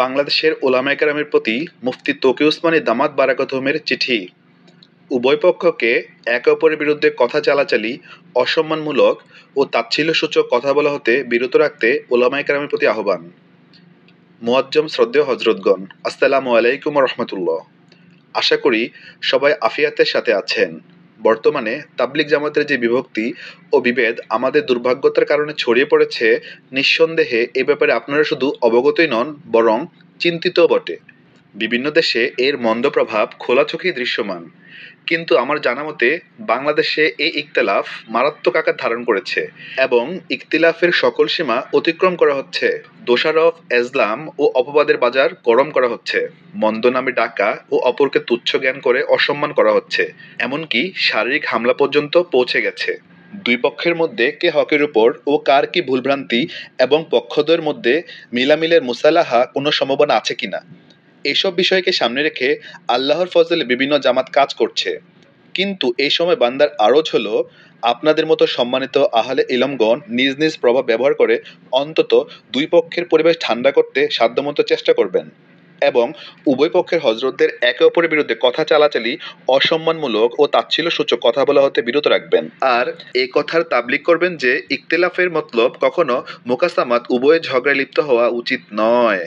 বাংলাদেশের ওলামায়ে কেরামের প্রতি মুফতি তকি উসমানী দামাত বারাকাতুহুমের চিঠি। উভয় পক্ষকে একে অপরের বিরুদ্ধে কথা চালাচালি, অসম্মানমূলক ও তাচ্ছিল্যসূচক কথা বলা হতে বিরত রাখতে ওলামায়ে কেরামের প্রতি আহ্বান। মুআজ্জম শ্রদ্ধেয় হযরতগণ, আসসালামু আলাইকুম ওয়া রাহমাতুল্লাহ। আশা করি সবাই আফিয়াতের সাথে আছেন। বর্তমানে তাবলিগ জামাতের যে বিভক্তি ও বিভেদ আমাদের দুর্ভাগ্যতার কারণে ছড়িয়ে পড়েছে, নিঃসন্দেহে এ ব্যাপারে আপনারা শুধু অবগতই নন, বরং চিন্তিতও বটে। বিভিন্ন দেশে এর মন্দ প্রভাব খোলা চোখেই দৃশ্যমান। কিন্তু আমার জানা মতে বাংলাদেশে এই ইখতিলাফ মারাত্মক আকার ধারণ করেছে এবং ইখতিলাফের সকল সীমা অতিক্রম করা হচ্ছে। দোষারোপ, এজলাম ও অপবাদের বাজার গরম করা হচ্ছে। মন্দ নামে ডাকা ও অপরকে তুচ্ছ জ্ঞান করে অসম্মান করা হচ্ছে। এমনকি শারীরিক হামলা পর্যন্ত পৌঁছে গেছে। দুই পক্ষের মধ্যে কে হকের উপর ও কার কি ভুলভ্রান্তি এবং পক্ষদ্বয়ের মধ্যে মিলামিলের মুসালাহা কোনো সম্ভাবনা আছে কিনা, এসব বিষয়কে সামনে রেখে আল্লাহর ফজলে বিভিন্ন জামাত কাজ করছে। কিন্তু এই সময় বান্দার আরজ হলো, আপনাদের মতো সম্মানিত আহলে ইলমগণ নিজ নিজ প্রভাব ব্যবহার করে অন্তত দুই পক্ষের পরিবেশ ঠান্ডা করতে সাধ্যমতো চেষ্টা করবেন এবং উভয় পক্ষের হযরতদের একে অপরের বিরুদ্ধে কথা চালাচালি, অসম্মানমূলক ও তাচ্ছিল্যসূচক কথা বলা হতে বিরত রাখবেন। আর এই কথার তাবলীগ করবেন যে ইখতিলাফের মতলব কখনো মুকাসামাত, উভয়ে ঝগড়ায় লিপ্ত হওয়া উচিত নয়।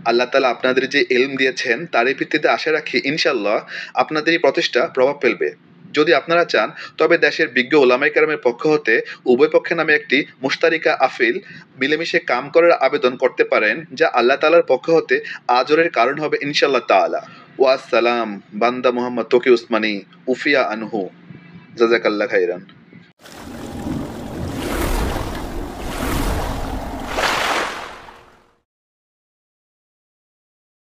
আল্লাহ তাআলা আপনাদের যে ইলম দিয়েছেন তারই ভিত্তিতে আশা রাখি ইনশাআল্লাহ আপনাদের এই প্রচেষ্টা প্রভাব ফেলবে। যদি আপনারা চান তবে দেশের বিজ্ঞ ওলামায়ে কেরামের পক্ষ হতে উভয় পক্ষের নামে একটি মুশতারিকা আফিল মিলেমিশে কাম করার আবেদন করতে পারেন, যা আল্লাহ তাআলার পক্ষ হতে আজরের কারণ হবে ইনশাআল্লাহ তাআলা। ওয়া আসসালাম। বান্দা মুহাম্মদ তকি উসমানী, উফিয়া আনহু। জাযাকাল্লাহ খাইরান।